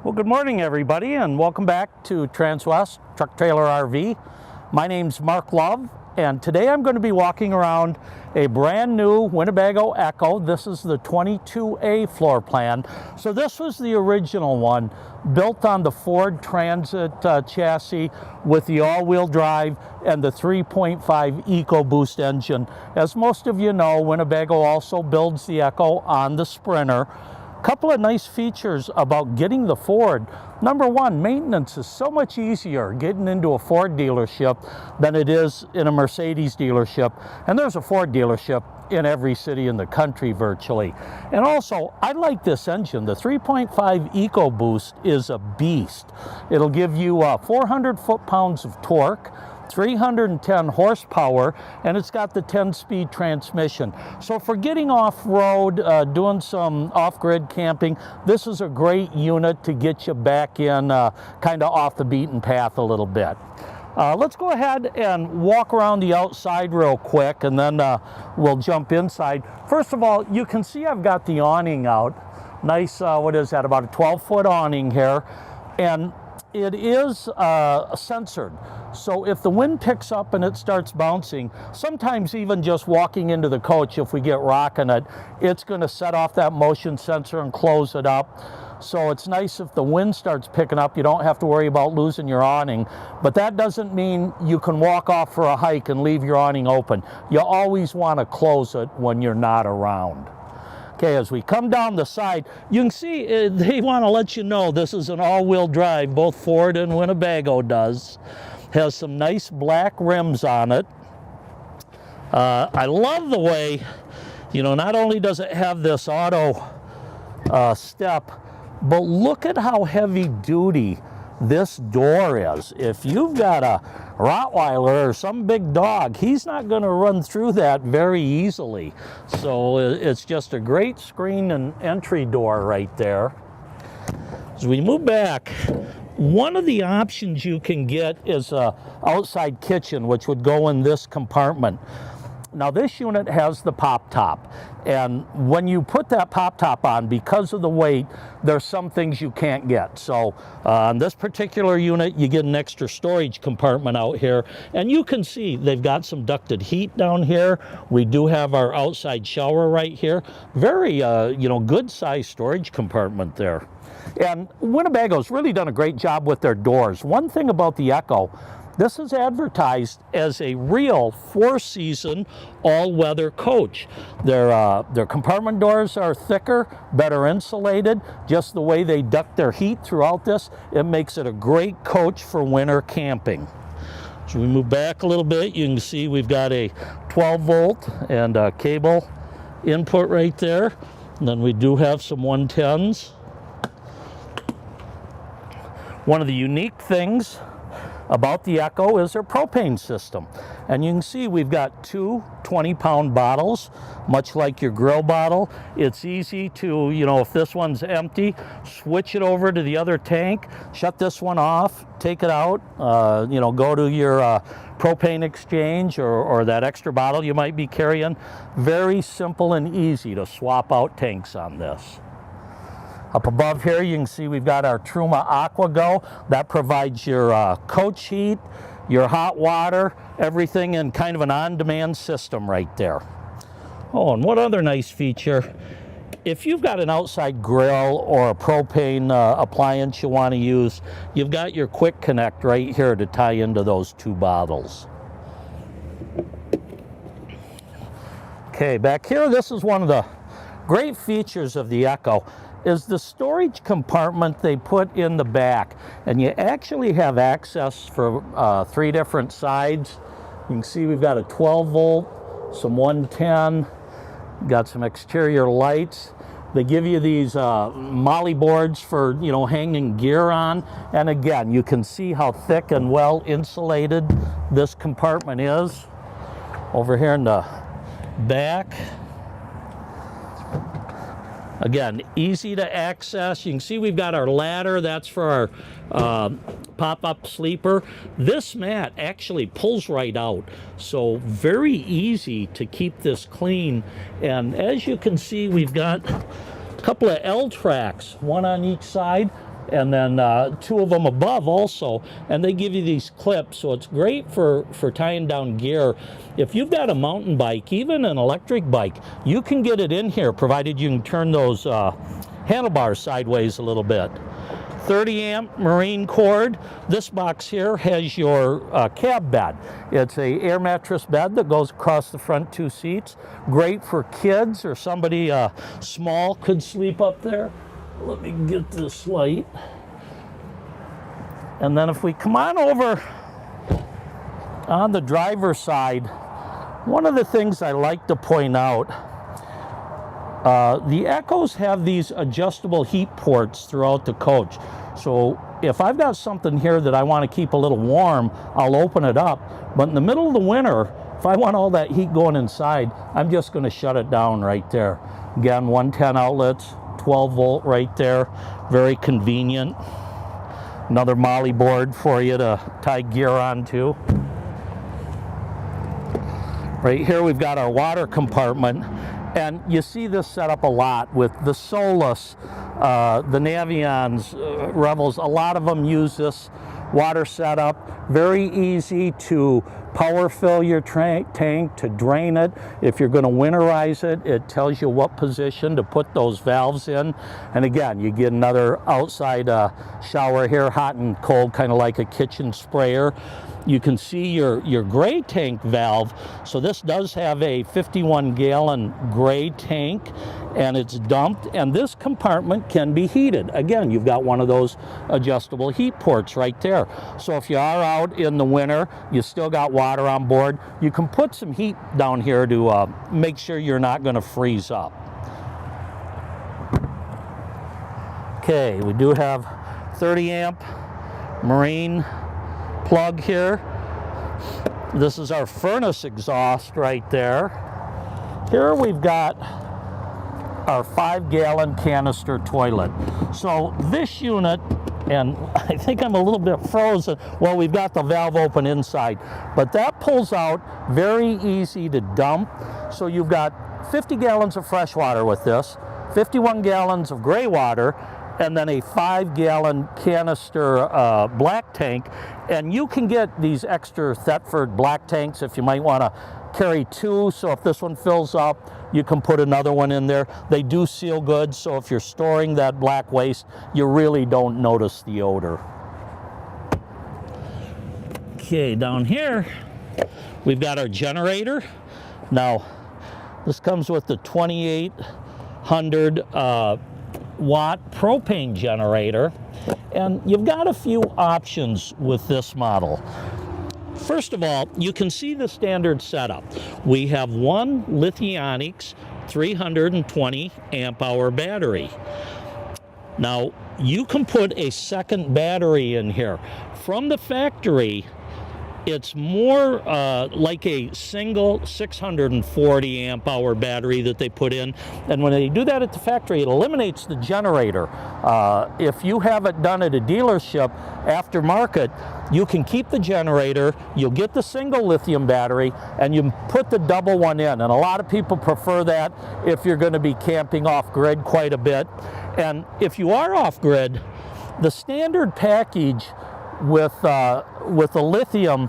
Well, good morning, everybody, and welcome back to Transwest Truck Trailer RV. My name's Mark Love, and today I'm going to be walking around a brand new Winnebago EKKO. This is the 22A floor plan. So this was the original one, built on the Ford Transit chassis with the all-wheel drive and the 3.5 EcoBoost engine. As most of you know, Winnebago also builds the EKKO on the Sprinter. Couple of nice features about getting the Ford. Number one, maintenance is so much easier getting into a Ford dealership than it is in a Mercedes dealership. And there's a Ford dealership in every city in the country virtually. And also, I like this engine. The 3.5 EcoBoost is a beast. It'll give you 400 foot-pounds of torque, 310 horsepower, and it's got the 10-speed transmission. So for getting off-road, doing some off-grid camping, this is a great unit to get you back in kind of off the beaten path a little bit. Let's go ahead and walk around the outside real quick, and then we'll jump inside. First of all, you can see I've got the awning out. Nice, what is that, about a 12-foot awning here. And it is censored. So if the wind picks up and it starts bouncing, sometimes even just walking into the coach, if we get rocking it, it's going to set off that motion sensor and close it up. So it's nice if the wind starts picking up, you don't have to worry about losing your awning. But that doesn't mean you can walk off for a hike and leave your awning open. You always want to close it when you're not around. Okay, as we come down the side, you can see they want to let you know this is an all-wheel drive. Both Ford and Winnebago does. Has some nice black rims on it. I love the way, you know, not only does it have this auto step, but look at how heavy duty this door is. If you've got a Rottweiler or some big dog, he's not going to run through that very easily. So it's just a great screen and entry door right there. As we move back, one of the options you can get is an outside kitchen, which would go in this compartment. Now this unit has the pop top, and when you put that pop top on, because of the weight, there's some things you can't get. So on this particular unit, you get an extra storage compartment out here, and you can see they've got some ducted heat down here. We do have our outside shower right here. Very, you know, good sized storage compartment there. And Winnebago's really done a great job with their doors. One thing about the EKKO, this is advertised as a real four-season all-weather coach. Their compartment doors are thicker, better insulated. Just the way they duct their heat throughout this, it makes it a great coach for winter camping. So we move back a little bit, you can see we've got a 12-volt and a cable input right there. And then we do have some 110s. One of the unique things about the EKKO is their propane system. And you can see we've got two 20-pound bottles, much like your grill bottle. It's easy to, you know, if this one's empty, switch it over to the other tank, shut this one off, take it out, you know, go to your propane exchange or that extra bottle you might be carrying. Very simple and easy to swap out tanks on this. Up above here, you can see we've got our Truma AquaGo. That provides your coach heat, your hot water, everything in kind of an on-demand system right there. Oh, and what other nice feature, if you've got an outside grill or a propane appliance you want to use, you've got your quick connect right here to tie into those two bottles. Okay, back here, this is one of the great features of the EKKO, is the storage compartment they put in the back. And you actually have access for 3 different sides. You can see we've got a 12-volt, some 110, got some exterior lights. They give you these molly boards for, you know, hanging gear on. And again, you can see how thick and well insulated this compartment is. Over here in the back, again, easy to access. You can see we've got our ladder. That's for our pop-up sleeper. This mat actually pulls right out, so very easy to keep this clean. And as you can see, we've got a couple of L tracks, one on each side, and then 2 of them above also, and they give you these clips, so it's great for tying down gear. If you've got a mountain bike, even an electric bike, you can get it in here, provided you can turn those handlebars sideways a little bit. 30 amp marine cord. This box here has your cab bed. It's a air mattress bed that goes across the front 2 seats. Great for kids, or somebody small could sleep up there. Let me get this light. And then if we come on over on the driver's side, one of the things I like to point out, the EKKOs have these adjustable heat ports throughout the coach. So if I've got something here that I want to keep a little warm, I'll open it up. But in the middle of the winter, if I want all that heat going inside, I'm just going to shut it down right there. Again, 110 outlets, 12 volt right there. Very convenient. Another molly board for you to tie gear onto. Right here we've got our water compartment. And you see this set up a lot with the Solus, the Navions, Revels. A lot of them use this water setup. Very easy to power fill your tank, to drain it. If you're going to winterize it, it tells you what position to put those valves in. And again, you get another outside shower here, hot and cold, kind of like a kitchen sprayer. You can see your gray tank valve. So this does have a 51-gallon gray tank, and it's dumped, and this compartment can be heated. Again, you've got one of those adjustable heat ports right there. So if you are out in the winter, you still got water on board, you can put some heat down here to make sure you're not going to freeze up. Okay, we do have 30 amp marine plug here. This is our furnace exhaust right there. Here we've got our 5-gallon canister toilet. So this unit, and I think I'm a little bit frozen, well, we've got the valve open inside, but that pulls out, very easy to dump. So you've got 50 gallons of fresh water with this, 51 gallons of gray water, and then a 5-gallon canister black tank. And you can get these extra Thetford black tanks if you might want to carry 2. So if this one fills up, you can put another one in there. They do seal good, so if you're storing that black waste, you really don't notice the odor. Okay, down here, we've got our generator. Now, this comes with the 2800 watt propane generator, and you've got a few options with this model. First of all, you can see the standard setup. We have one Lithionics 320 amp hour battery. Now, you can put a second battery in here. From the factory, it's more like a single 640 amp hour battery that they put in, and when they do that at the factory, it eliminates the generator. If you have it done at a dealership aftermarket, you can keep the generator, you'll get the single lithium battery, and you put the double one in. And a lot of people prefer that if you're going to be camping off grid quite a bit. And if you are off grid, the standard package with the lithium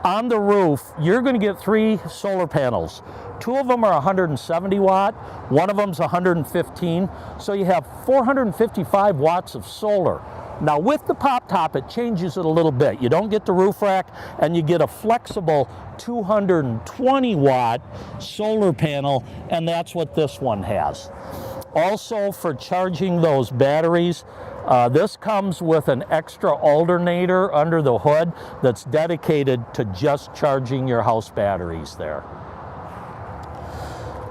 on the roof, you're going to get 3 solar panels. 2 of them are 170 watt, one of them's 115, so you have 455 watts of solar. Now with the pop top, it changes it a little bit. You don't get the roof rack, and you get a flexible 220 watt solar panel, and that's what this one has. Also, for charging those batteries, this comes with an extra alternator under the hood that's dedicated to just charging your house batteries there.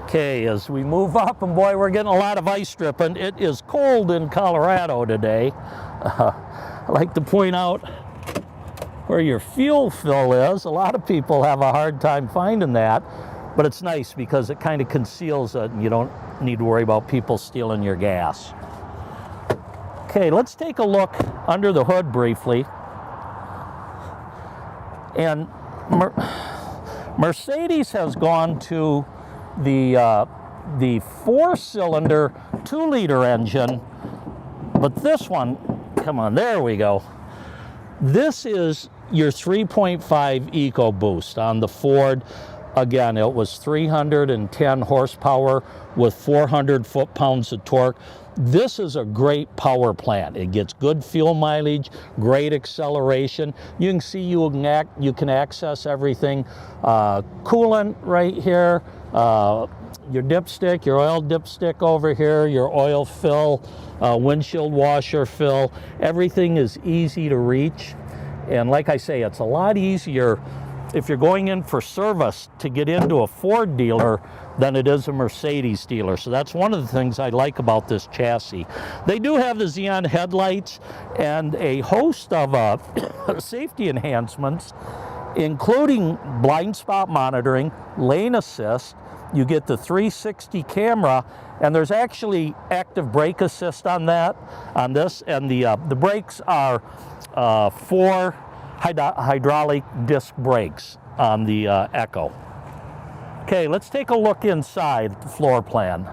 Okay, as we move up, and boy, we're getting a lot of ice stripping. It is cold in Colorado today. I like to point out where your fuel fill is. A lot of people have a hard time finding that, but it's nice because it kind of conceals it, and you don't need to worry about people stealing your gas. Okay, let's take a look under the hood briefly. And Mercedes has gone to the 4-cylinder 2-liter engine, but this one come on, there we go. This is your 3.5 EcoBoost on the Ford. Again, it was 310 horsepower with 400 foot-pounds of torque. This is a great power plant. It gets good fuel mileage, great acceleration. You can see you can access everything. Coolant right here, your dipstick, your oil dipstick over here, your oil fill, windshield washer fill. Everything is easy to reach. And like I say, it's a lot easier if you're going in for service to get into a Ford dealer than it is a Mercedes dealer. So that's one of the things I like about this chassis. They do have the Xenon headlights and a host of safety enhancements, including blind spot monitoring, lane assist. You get the 360 camera, and there's actually active brake assist on this, and the brakes are 4 hydraulic disc brakes on the EKKO. Okay, let's take a look inside the floor plan.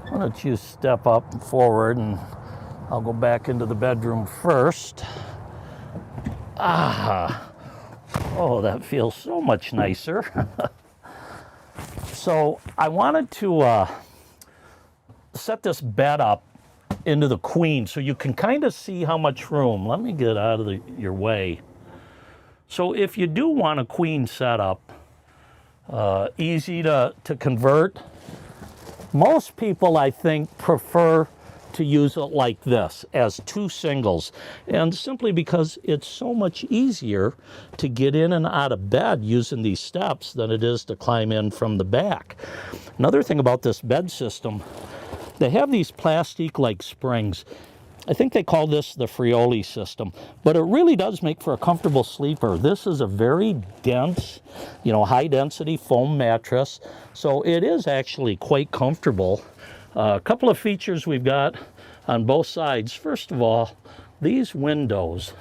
Why don't you step up forward, and I'll go back into the bedroom first. Oh, that feels so much nicer. So I wanted to set this bed up into the queen so you can kind of see how much room. Let me get out of your way. So if you do want a queen setup, easy to convert. Most people, I think, prefer to use it like this, as 2 singles, and simply because it's so much easier to get in and out of bed using these steps than it is to climb in from the back. Another thing about this bed system, they have these plastic-like springs. I think they call this the Frioli system, but it really does make for a comfortable sleeper. This is a very dense, high-density foam mattress, so it is actually quite comfortable. A couple of features we've got on both sides. First of all, these windows.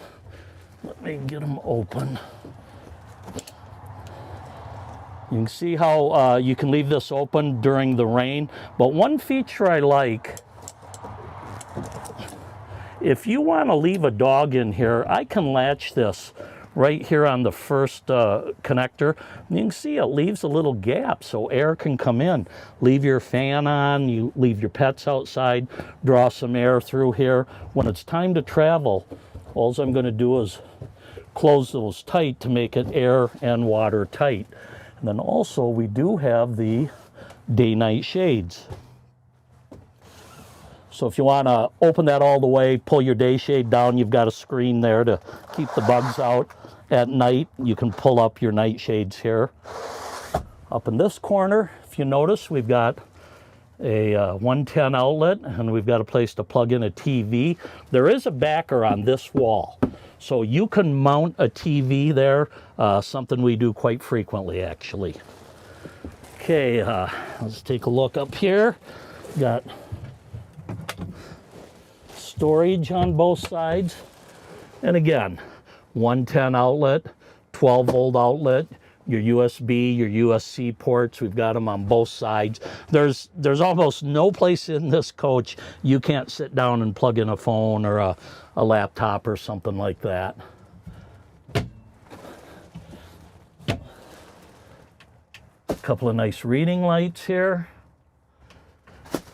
Let me get them open. You can see how you can leave this open during the rain. But one feature I like, if you want to leave a dog in here, I can latch this right here on the first connector. And you can see it leaves a little gap so air can come in. Leave your fan on, you leave your pets outside, draw some air through here. When it's time to travel, all I'm going to do is close those tight to make it air and water tight. And then also we do have the day-night shades. So if you want to open that all the way, pull your day shade down, you've got a screen there to keep the bugs out. At night, you can pull up your night shades here. Up in this corner, if you notice, we've got a 110 outlet, and we've got a place to plug in a TV. There is a backer on this wall, so you can mount a TV there, something we do quite frequently, actually. Okay, let's take a look up here. Got storage on both sides, and again, 110 outlet, 12 volt outlet, your USB, your USB ports. We've got them on both sides. There's almost no place in this coach you can't sit down and plug in a phone or a laptop or something like that. A couple of nice reading lights here.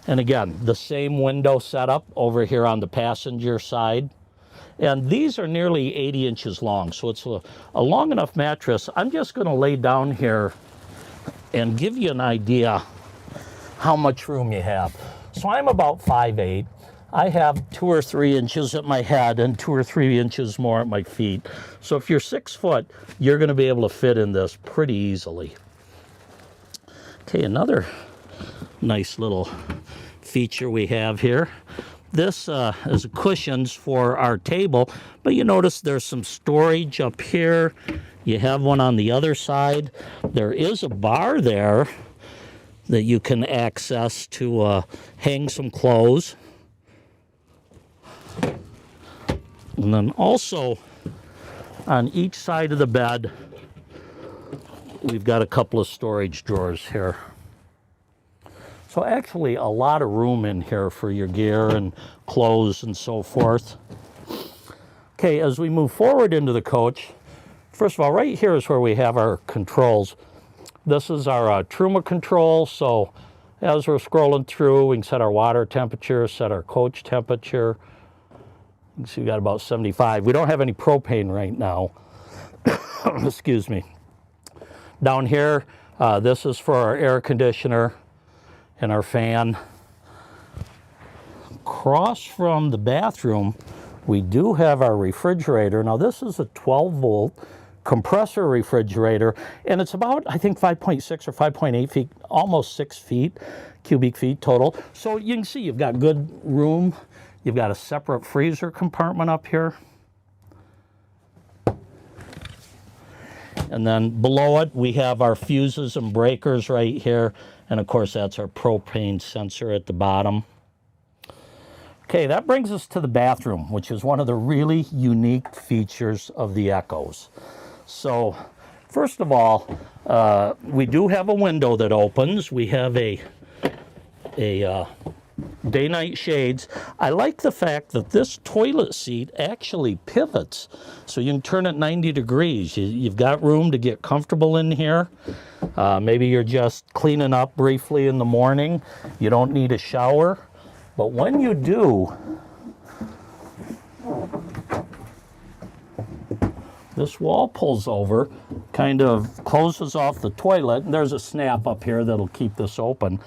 And again, the same window setup over here on the passenger side. And these are nearly 80 inches long, so it's a long enough mattress. I'm just going to lay down here and give you an idea how much room you have. So I'm about 5'8". I have 2 or 3 inches at my head and 2 or 3 inches more at my feet. So if you're 6 foot, you're going to be able to fit in this pretty easily. Okay, another nice little feature we have here. This is cushions for our table, but you notice there's some storage up here. You have one on the other side. There is a bar there that you can access to hang some clothes. And then also on each side of the bed, we've got a couple of storage drawers here. So So actually a lot of room in here for your gear and clothes and so forth. Okay, as we move forward into the coach, first of all, right here is where we have our controls. This is our Truma control, so as we're scrolling through, we can set our water temperature, set our coach temperature. You can see we got about 75. We don't have any propane right now. Excuse me. Down here, this is for our air conditioner and our fan. Across from the bathroom, we do have our refrigerator. Now this is a 12-volt compressor refrigerator, and it's about, I think, 5.6 or 5.8 feet, almost 6 feet, cubic feet total. So you can see you've got good room. You've got a separate freezer compartment up here. And then below it, we have our fuses and breakers right here. And of course, that's our propane sensor at the bottom. Okay, that brings us to the bathroom, which is one of the really unique features of the EKKOs. So, first of all, we do have a window that opens. We have a day-night shades. I like the fact that this toilet seat actually pivots, so you can turn it 90 degrees. You've got room to get comfortable in here. Maybe you're just cleaning up briefly in the morning. You don't need a shower. But when you do, this wall pulls over, kind of closes off the toilet, and there's a snap up here that'll keep this open.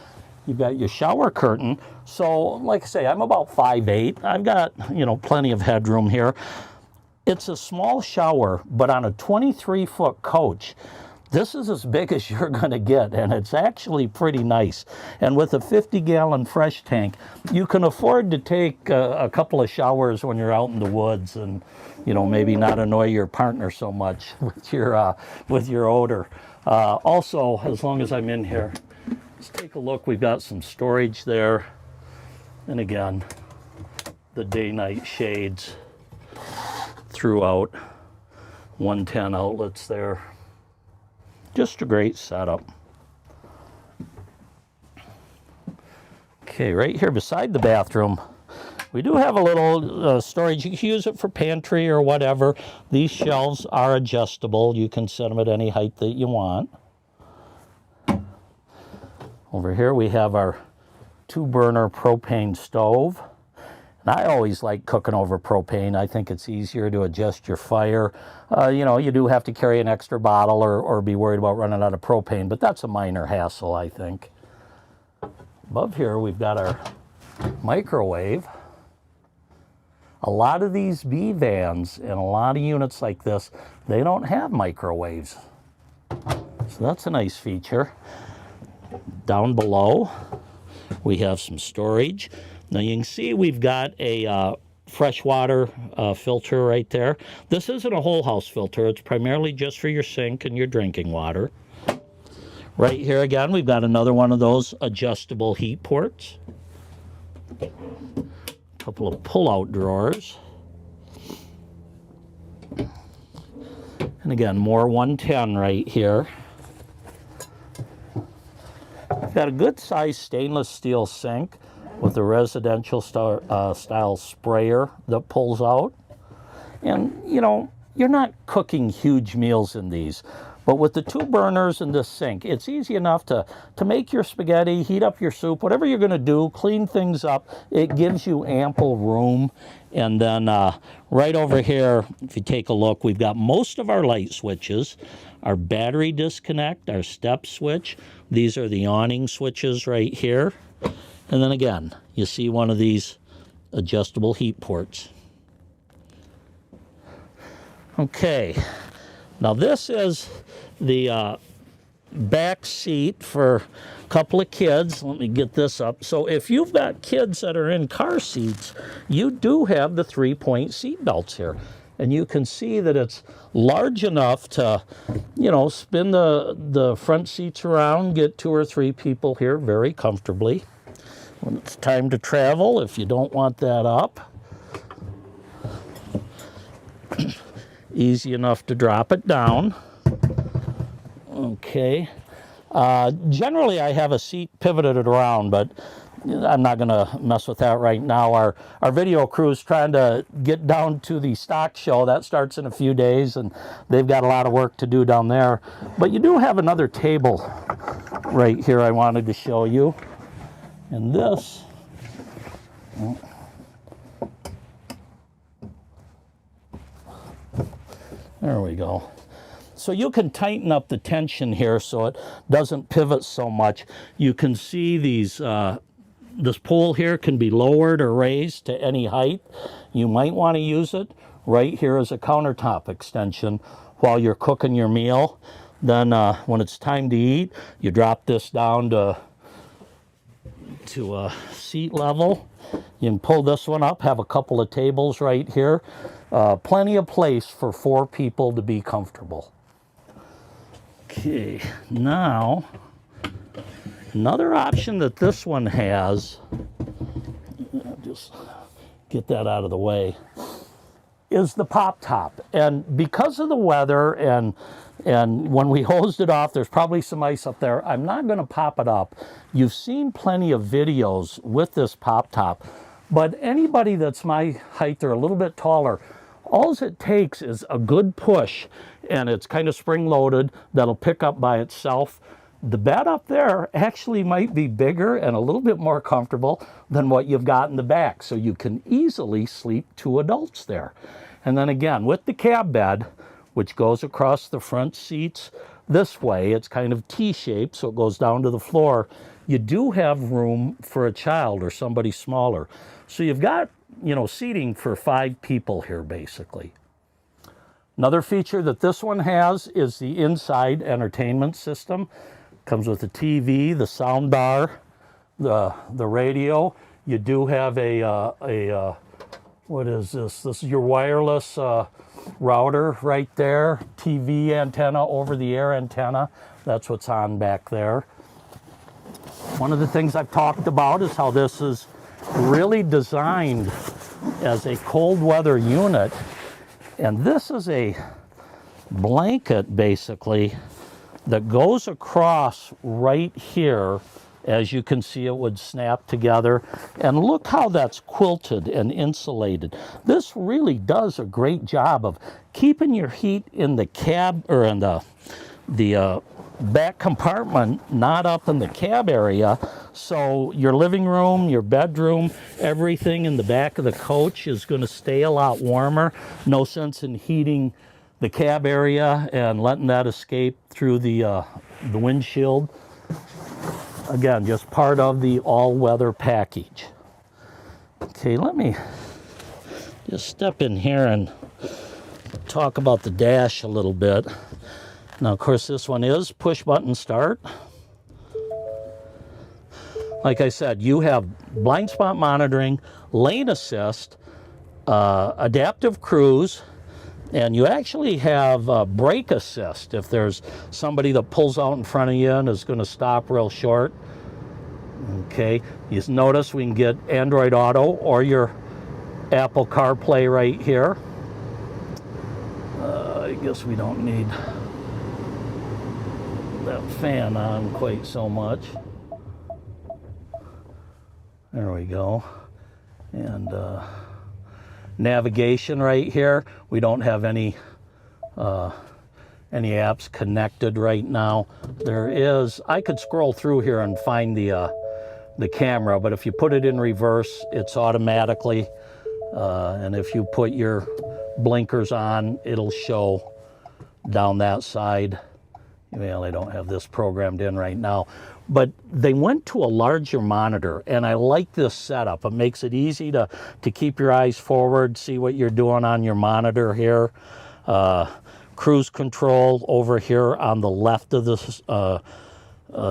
You've got your shower curtain. So, like I say, I'm about 5'8". I've got, plenty of headroom here. It's a small shower, but on a 23-foot coach, this is as big as you're going to get, and it's actually pretty nice. And with a 50-gallon fresh tank, you can afford to take a couple of showers when you're out in the woods and, maybe not annoy your partner so much with your odor. Also, as long as I'm in here, let's take a look. We've got some storage there. And again, the day-night shades throughout. 110 outlets there. Just a great setup. Okay, right here beside the bathroom, we do have a little storage. You can use it for pantry or whatever. These shelves are adjustable. You can set them at any height that you want. Over here we have our 2-burner propane stove. And I always like cooking over propane. I think it's easier to adjust your fire. You do have to carry an extra bottle or be worried about running out of propane, but that's a minor hassle, I think. Above here, we've got our microwave. A lot of these B vans and a lot of units like this, they don't have microwaves. So that's a nice feature. Down below, we have some storage. Now you can see we've got a freshwater filter right there. This isn't a whole house filter. It's primarily just for your sink and your drinking water. Right here again, we've got another one of those adjustable heat ports. A couple of pull-out drawers. And again, more 110 right here. We've got a good-sized stainless steel sink with a residential style sprayer that pulls out. And, you're not cooking huge meals in these. But with the 2 burners and this sink, it's easy enough to make your spaghetti, heat up your soup, whatever you're going to do, clean things up. It gives you ample room. And then right over here, if you take a look, we've got most of our light switches, our battery disconnect, our step switch. These are the awning switches right here. And then again, you see one of these adjustable heat ports. Okay, now this is the back seat for a couple of kids. Let me get this up. So if you've got kids that are in car seats, you do have the 3-point seat belts here. And you can see that it's large enough to, spin the front seats around, get 2 or 3 people here very comfortably. When it's time to travel, if you don't want that up, easy enough to drop it down. Okay. Generally, I have a seat pivoted around, but I'm not going to mess with that right now. Our video crew is trying to get down to the stock show. That starts in a few days, and they've got a lot of work to do down there. But you do have another table right here I wanted to show you. And this, there we go. So you can tighten up the tension here so it doesn't pivot so much. You can see these, this pole here can be lowered or raised to any height. You might want to use it right here as a countertop extension while you're cooking your meal. Then when it's time to eat, you drop this down to seat level. You can pull this one up, have a couple of tables right here. Plenty of place for 4 people to be comfortable. Okay, now another option that this one has, just get that out of the way, is the pop top. And because of the weather and when we hosed it off, there's probably some ice up there. I'm not going to pop it up. You've seen plenty of videos with this pop top, but anybody that's my height or a little bit taller, all it takes is a good push, and it's kind of spring-loaded, that'll pick up by itself. The bed up there actually might be bigger and a little bit more comfortable than what you've got in the back, so you can easily sleep 2 adults there. And then again, with the cab bed, which goes across the front seats this way, it's kind of T-shaped, so it goes down to the floor. You do have room for a child or somebody smaller. So you've got, you know, seating for 5 people here, basically. Another feature that this one has is the inside entertainment system. Comes with the TV, the sound bar, the radio. You do have a what is this? This is your wireless router right there. TV antenna, over-the-air antenna. That's what's on back there. One of the things I've talked about is how this is really designed as a cold weather unit. And this is a blanket, basically, that goes across right here. As you can see, it would snap together. And look how that's quilted and insulated. This really does a great job of keeping your heat in the cab, or in the back compartment, not up in the cab area. So your living room, your bedroom, everything in the back of the coach is going to stay a lot warmer. No sense in heating the cab area and letting that escape through the windshield. Again, just part of the all-weather package. Okay, let me just step in here and talk about the dash a little bit. Now, of course, this one is push-button start. Like I said, you have blind spot monitoring, lane assist, adaptive cruise, and you actually have brake assist if there's somebody that pulls out in front of you and is going to stop real short. Okay, you notice we can get Android Auto or your Apple CarPlay right here. I guess we don't need that fan on quite so much. There we go. And navigation right here. We don't have any apps connected right now. There is, I could scroll through here and find the camera, but if you put it in reverse, it's automatically, and if you put your blinkers on, it'll show down that side. Well, they don't have this programmed in right now, but they went to a larger monitor, and I like this setup. It makes it easy to keep your eyes forward, see what you're doing on your monitor here. Cruise control over here on the left of the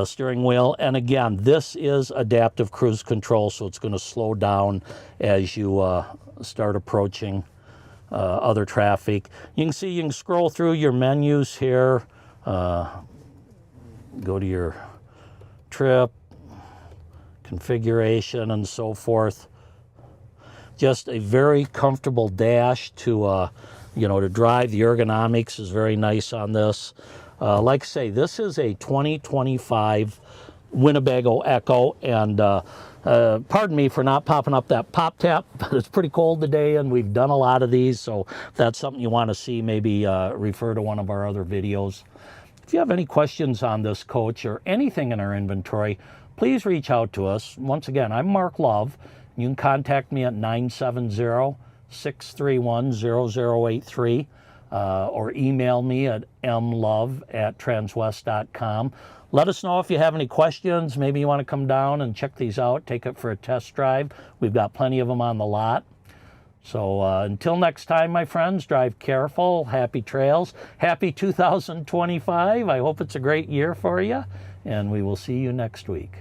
steering wheel. And again, this is adaptive cruise control, so it's going to slow down as you start approaching other traffic. You can see, you can scroll through your menus here. Go to your trip, configuration, and so forth. Just a very comfortable dash to, you know, to drive. The ergonomics is very nice on this. Like I say, this is a 2025 Winnebago EKKO, and pardon me for not popping up that pop tap, but it's pretty cold today and we've done a lot of these, so if that's something you want to see, maybe refer to one of our other videos. If you have any questions on this coach or anything in our inventory, please reach out to us. Once again, I'm Mark Love. You can contact me at 970-631-0083 or email me at mlove@transwest.com. Let us know if you have any questions. Maybe you want to come down and check these out, take it for a test drive. We've got plenty of them on the lot. So until next time, my friends, drive careful, happy trails, happy 2025. I hope it's a great year for you, and we will see you next week.